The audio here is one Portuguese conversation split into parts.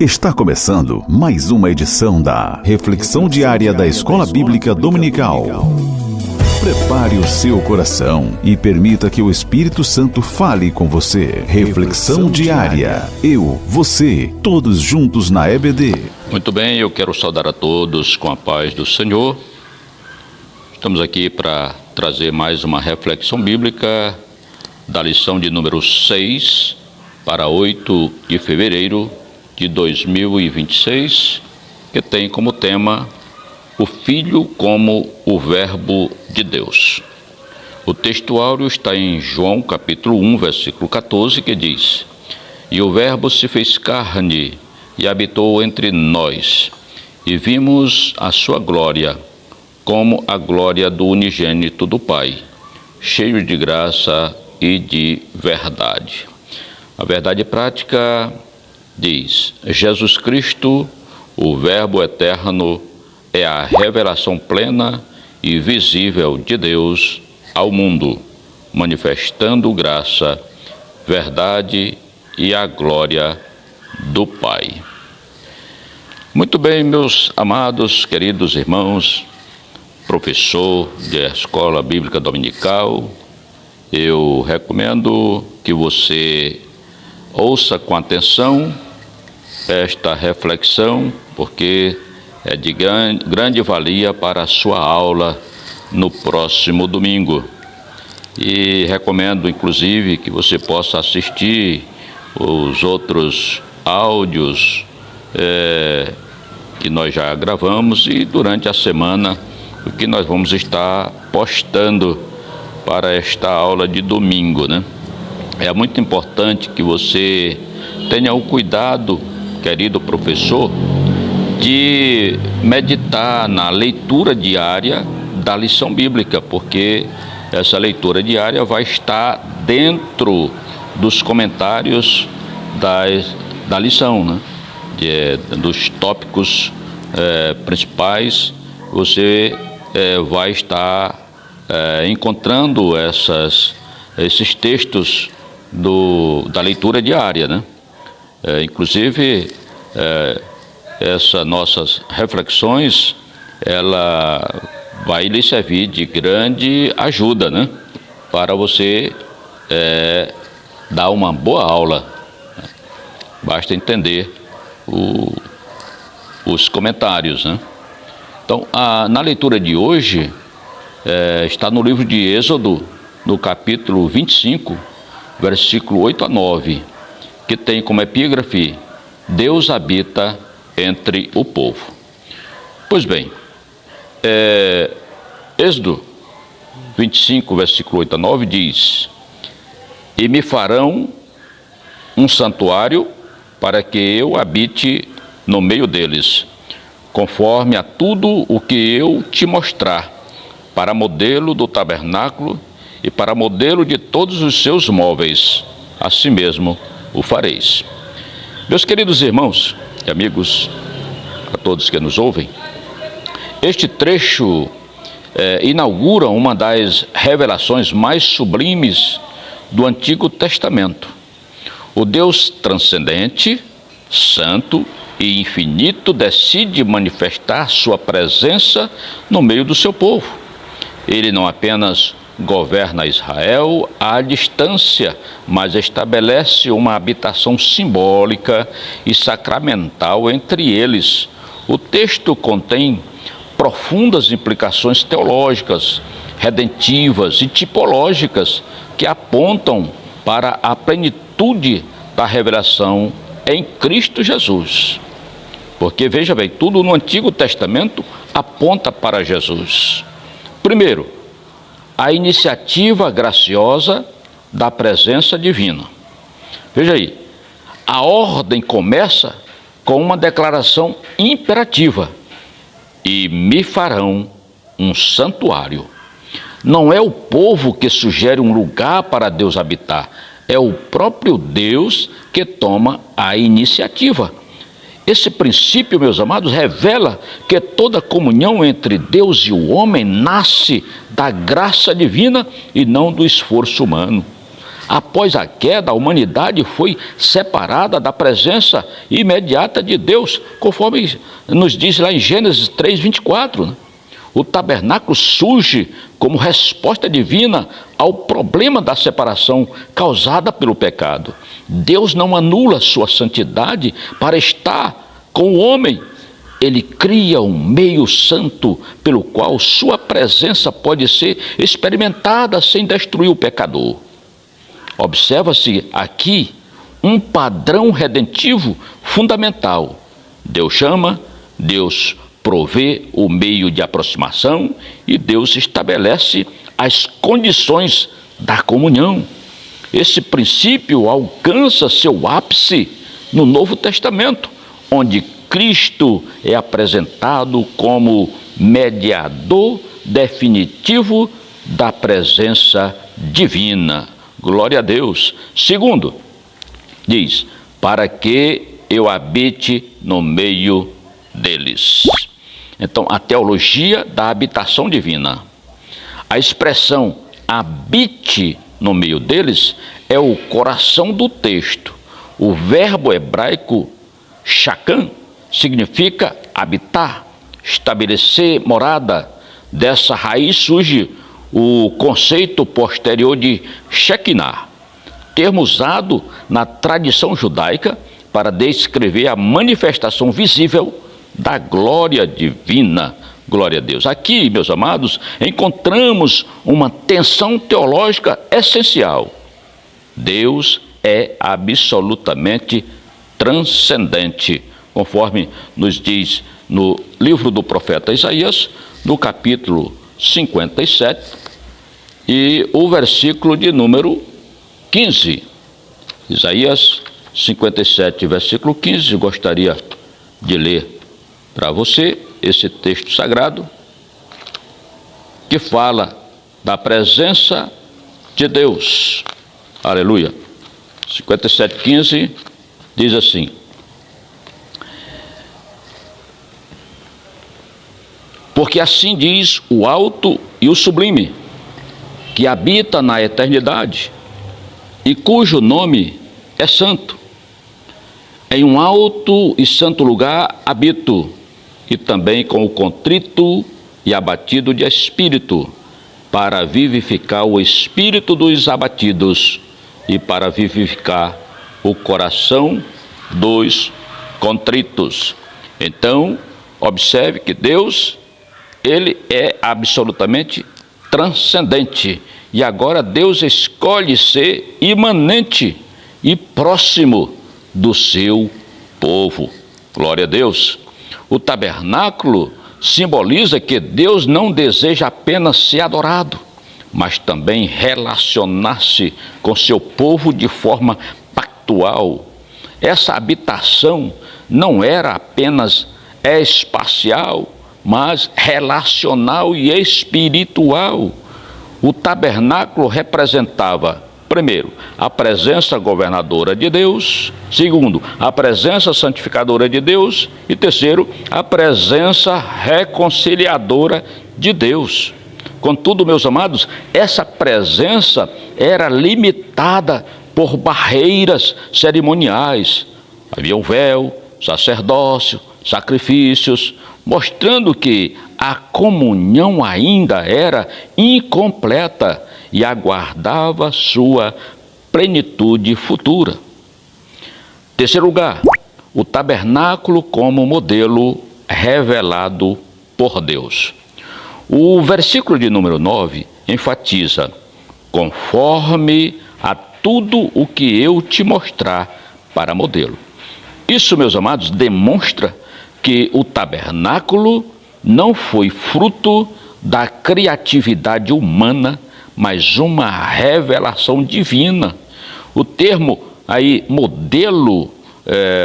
Está começando mais uma edição da Reflexão Diária da Escola Bíblica Dominical. Prepare o seu coração e permita que o Espírito Santo fale com você. Reflexão Diária. Eu, você, todos juntos na EBD. Muito bem, eu quero saudar a todos com a paz do Senhor. Estamos aqui para trazer mais uma reflexão bíblica da lição de número 6 para 8 de fevereiro de 2026, que tem como tema o Filho como o Verbo de Deus. O textuário está em João capítulo 1, versículo 14, que diz: "E o Verbo se fez carne e habitou entre nós, e vimos a sua glória, como a glória do unigênito do Pai, cheio de graça e de verdade." A verdade prática diz: Jesus Cristo, o Verbo eterno, é a revelação plena e visível de Deus ao mundo, manifestando graça, verdade e a glória do Pai. Muito bem, meus amados, queridos irmãos, professor da Escola Bíblica Dominical, eu recomendo que você ouça com atenção esta reflexão, porque é de grande valia para a sua aula no próximo domingo. E recomendo, inclusive, que você possa assistir os outros áudios que nós já gravamos e durante a semana o que nós vamos estar postando para esta aula de domingo, né? É muito importante que você tenha o cuidado, querido professor, de meditar na leitura diária da lição bíblica, porque essa leitura diária vai estar dentro dos comentários da lição, né? Dos tópicos principais. Você vai estar encontrando esses textos da leitura diária, né? Inclusive, essas nossas reflexões, ela vai lhe servir de grande ajuda, né? Para você dar uma boa aula. Basta entender os comentários, né? Então, na leitura de hoje, está no livro de Êxodo, no capítulo 25, versículo 8 a 9, que tem como epígrafe: Deus habita entre o povo. Pois bem, Êxodo 25, versículo 8 a 9 diz: "E me farão um santuário para que eu habite no meio deles, conforme a tudo o que eu te mostrar, para modelo do tabernáculo e para modelo de todos os seus móveis, assim mesmo o fareis." Meus queridos irmãos e amigos, a todos que nos ouvem, este trecho inaugura uma das revelações mais sublimes do Antigo Testamento. O Deus transcendente, santo e infinito decide manifestar sua presença no meio do seu povo. Ele não apenas governa Israel à distância, mas estabelece uma habitação simbólica e sacramental entre eles. O texto contém profundas implicações teológicas, redentivas e tipológicas que apontam para a plenitude da revelação em Cristo Jesus. Porque, veja bem, tudo no Antigo Testamento aponta para Jesus. Primeiro, a iniciativa graciosa da presença divina. Veja aí, a ordem começa com uma declaração imperativa: "E me farão um santuário." Não é o povo que sugere um lugar para Deus habitar, é o próprio Deus que toma a iniciativa. Esse princípio, meus amados, revela que toda comunhão entre Deus e o homem nasce da graça divina e não do esforço humano. Após a queda, a humanidade foi separada da presença imediata de Deus, conforme nos diz lá em Gênesis 3:24, né? O tabernáculo surge como resposta divina ao problema da separação causada pelo pecado. Deus não anula sua santidade para estar com o homem. Ele cria um meio santo pelo qual sua presença pode ser experimentada sem destruir o pecador. Observa-se aqui um padrão redentivo fundamental. Deus chama, Deus provê o meio de aproximação e Deus estabelece as condições da comunhão. Esse princípio alcança seu ápice no Novo Testamento, onde Cristo é apresentado como mediador definitivo da presença divina. Glória a Deus. Segundo, diz, para que eu habite no meio deles. Então, a teologia da habitação divina. A expressão habite no meio deles é o coração do texto. O verbo hebraico shakan significa habitar, estabelecer morada. Dessa raiz surge o conceito posterior de Shekinah, termo usado na tradição judaica para descrever a manifestação visível da glória divina. Glória a Deus. Aqui, meus amados, encontramos uma tensão teológica essencial. Deus é absolutamente transcendente, conforme nos diz no livro do profeta Isaías, no capítulo 57, e o versículo de número 15. Isaías 57, versículo 15, gostaria de ler para você esse texto sagrado, que fala da presença de Deus. Aleluia. 57:15 diz assim: porque assim diz o alto e o sublime, que habita na eternidade, e cujo nome é santo. Em um alto e santo lugar habito, e também com o contrito e abatido de espírito, para vivificar o espírito dos abatidos e para vivificar o coração dos contritos. Então, observe que Deus, Ele é absolutamente transcendente. E agora Deus escolhe ser imanente e próximo do seu povo. Glória a Deus. O tabernáculo simboliza que Deus não deseja apenas ser adorado, mas também relacionar-se com seu povo de forma pactual. Essa habitação não era apenas espacial, mas relacional e espiritual. O tabernáculo representava, primeiro, a presença governadora de Deus; segundo, a presença santificadora de Deus; e terceiro, a presença reconciliadora de Deus. Contudo, meus amados, essa presença era limitada por barreiras cerimoniais. Havia um véu, sacerdócio, sacrifícios, mostrando que a comunhão ainda era incompleta e aguardava sua plenitude futura. Terceiro lugar, o tabernáculo como modelo revelado por Deus. O versículo de número 9 enfatiza: conforme a tudo o que eu te mostrar para modelo. Isso, meus amados, demonstra que o tabernáculo não foi fruto da criatividade humana, mas uma revelação divina. O termo aí, modelo,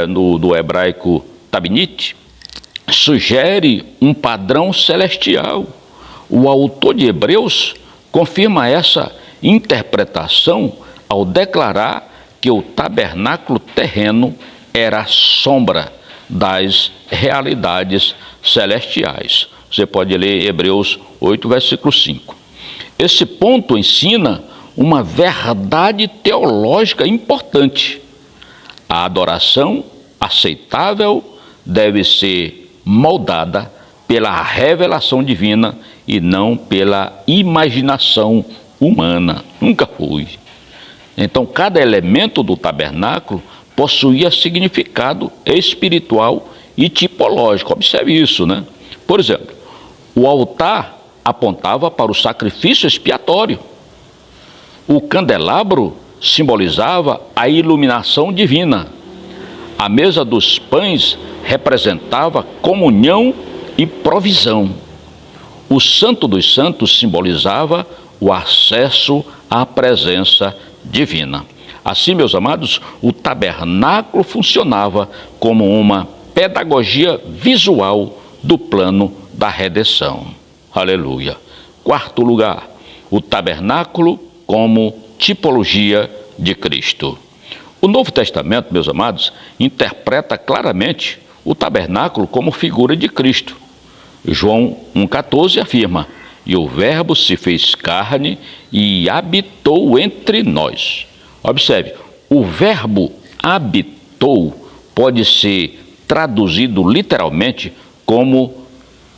no hebraico tabnit, sugere um padrão celestial. O autor de Hebreus confirma essa interpretação ao declarar que o tabernáculo terreno era a sombra das realidades celestiais. Você pode ler Hebreus 8, versículo 5. Esse ponto ensina uma verdade teológica importante. A adoração aceitável deve ser moldada pela revelação divina e não pela imaginação humana. Nunca foi. Então, cada elemento do tabernáculo possuía significado espiritual e tipológico. Observe isso, né? Por exemplo, o altar apontava para o sacrifício expiatório. O candelabro simbolizava a iluminação divina. A mesa dos pães representava comunhão e provisão. O Santo dos Santos simbolizava o acesso à presença divina. Assim, meus amados, o tabernáculo funcionava como uma pedagogia visual do plano da redenção. Aleluia. Quarto lugar, o tabernáculo como tipologia de Cristo. O Novo Testamento, meus amados, interpreta claramente o tabernáculo como figura de Cristo. João 1,14 afirma: "E o Verbo se fez carne e habitou entre nós." Observe, o verbo habitou pode ser traduzido literalmente como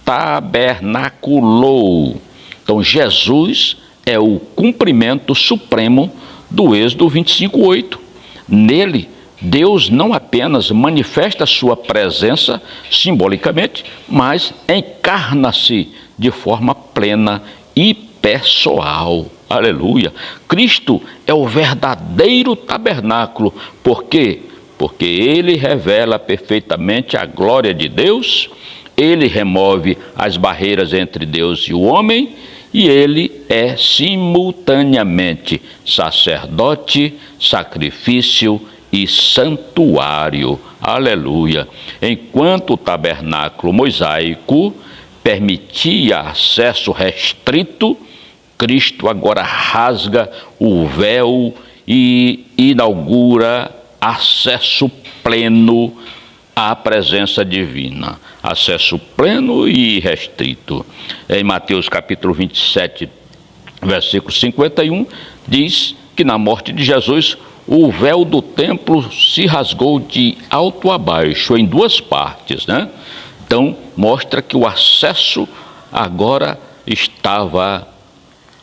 tabernaculou. Então, Jesus é o cumprimento supremo do Êxodo 25:8. Nele, Deus não apenas manifesta sua presença simbolicamente, mas encarna-se de forma plena e pessoal. Aleluia! Cristo é o verdadeiro tabernáculo. Por quê? Porque ele revela perfeitamente a glória de Deus, ele remove as barreiras entre Deus e o homem, e ele é simultaneamente sacerdote, sacrifício e santuário. Aleluia! Enquanto o tabernáculo mosaico permitia acesso restrito, Cristo agora rasga o véu e inaugura acesso pleno à presença divina. Acesso pleno e restrito. Em Mateus capítulo 27, versículo 51, diz que na morte de Jesus, o véu do templo se rasgou de alto a baixo, em duas partes, né? Então, mostra que o acesso agora estava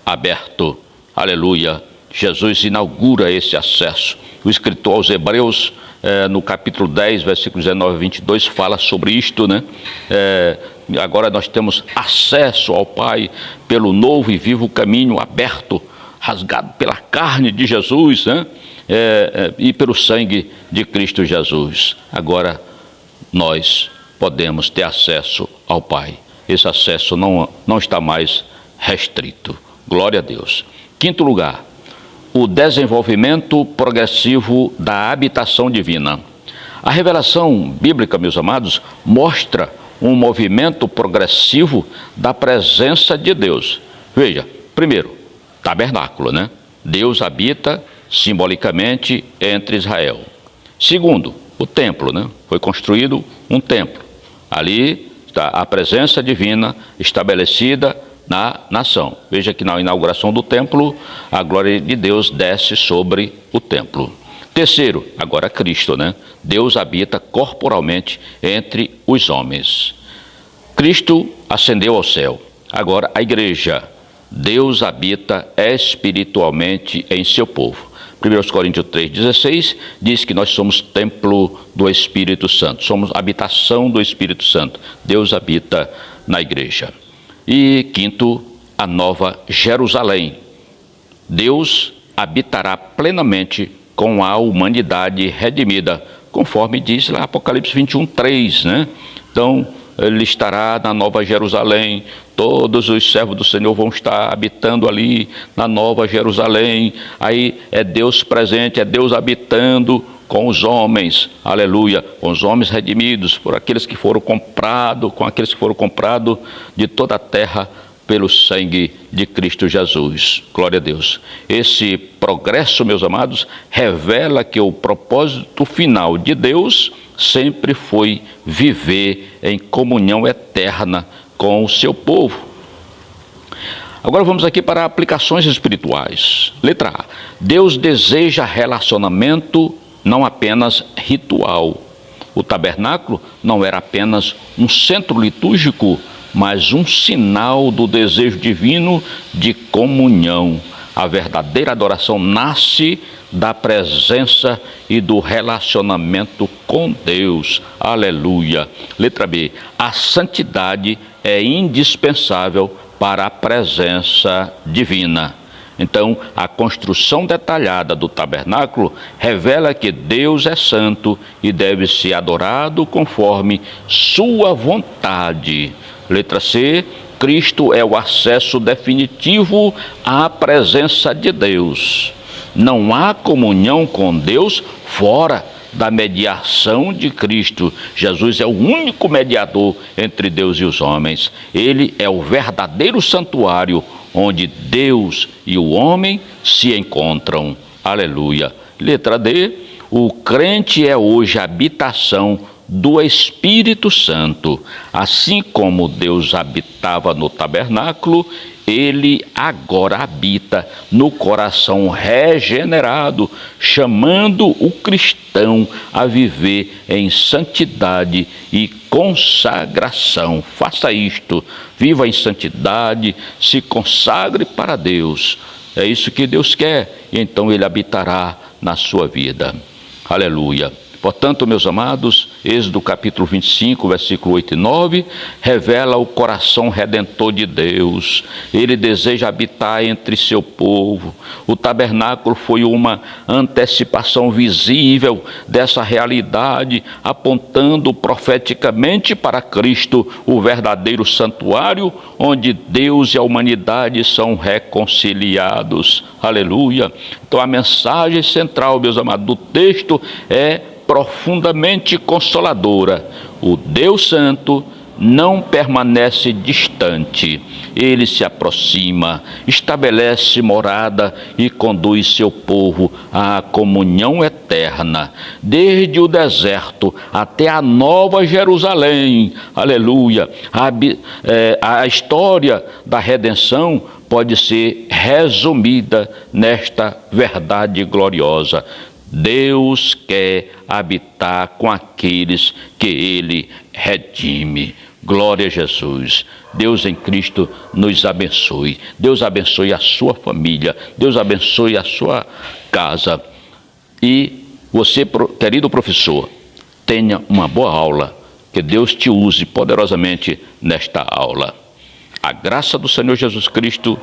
aberto. Aleluia! Jesus inaugura esse acesso. O escritor aos Hebreus, no capítulo 10, versículos 19 e 22, fala sobre isto, né? Agora nós temos acesso ao Pai pelo novo e vivo caminho aberto, rasgado pela carne de Jesus, né? E pelo sangue de Cristo Jesus. Agora nós podemos ter acesso ao Pai. Esse acesso não está mais restrito. Glória a Deus. Quinto lugar, o desenvolvimento progressivo da habitação divina. A revelação bíblica, meus amados, mostra um movimento progressivo da presença de Deus. Veja, primeiro, tabernáculo, né? Deus habita simbolicamente entre Israel. Segundo, o templo, né? Foi construído um templo. Ali está a presença divina estabelecida na nação. Veja que na inauguração do templo, a glória de Deus desce sobre o templo. Terceiro, agora Cristo, né? Deus habita corporalmente entre os homens. Cristo ascendeu ao céu. Agora a igreja. Deus habita espiritualmente em seu povo. 1 Coríntios 3,16 diz que nós somos templo do Espírito Santo. Somos habitação do Espírito Santo. Deus habita na igreja. E quinto, a nova Jerusalém. Deus habitará plenamente com a humanidade redimida, conforme diz lá Apocalipse 21:3, né? Então, ele estará na nova Jerusalém, todos os servos do Senhor vão estar habitando ali na nova Jerusalém. Aí é Deus presente, é Deus habitando com os homens, aleluia, com os homens redimidos, por aqueles que foram comprados, com aqueles que foram comprados de toda a terra pelo sangue de Cristo Jesus. Glória a Deus. Esse progresso, meus amados, revela que o propósito final de Deus sempre foi viver em comunhão eterna com o seu povo. Agora vamos aqui para aplicações espirituais. Letra A. Deus deseja relacionamento, não apenas ritual. O tabernáculo não era apenas um centro litúrgico, mas um sinal do desejo divino de comunhão. A verdadeira adoração nasce da presença e do relacionamento com Deus. Aleluia. Letra B. A santidade é indispensável para a presença divina. Então, a construção detalhada do tabernáculo revela que Deus é santo e deve ser adorado conforme sua vontade. Letra C. Cristo é o acesso definitivo à presença de Deus. Não há comunhão com Deus fora da mediação de Cristo. Jesus é o único mediador entre Deus e os homens. Ele é o verdadeiro santuário onde Deus e o homem se encontram. Aleluia. Letra D. O crente é hoje a habitação do Espírito Santo. Assim como Deus habitava no tabernáculo, ele agora habita no coração regenerado, chamando o cristão a viver em santidade e consagração. Faça isto, viva em santidade, se consagre para Deus. É isso que Deus quer, e então ele habitará na sua vida. Aleluia. Portanto, meus amados, Êxodo capítulo 25, versículo 8 e 9, revela o coração redentor de Deus. Ele deseja habitar entre seu povo. O tabernáculo foi uma antecipação visível dessa realidade, apontando profeticamente para Cristo, o verdadeiro santuário, onde Deus e a humanidade são reconciliados. Aleluia. Então, a mensagem central, meus amados, do texto é profundamente consoladora. O Deus Santo não permanece distante. Ele se aproxima, estabelece morada e conduz seu povo à comunhão eterna, desde o deserto até a nova Jerusalém. Aleluia. A história da redenção pode ser resumida nesta verdade gloriosa: Deus quer habitar com aqueles que Ele redime. Glória a Jesus. Deus em Cristo nos abençoe. Deus abençoe a sua família. Deus abençoe a sua casa. E você, querido professor, tenha uma boa aula. Que Deus te use poderosamente nesta aula. A graça do Senhor Jesus Cristo,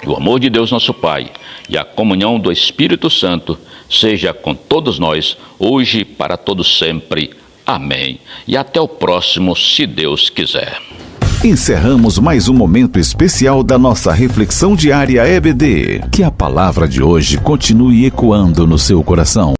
o amor de Deus nosso Pai e a comunhão do Espírito Santo seja com todos nós, hoje e para todos sempre. Amém. E até o próximo, se Deus quiser. Encerramos mais um momento especial da nossa reflexão diária EBD. Que a palavra de hoje continue ecoando no seu coração.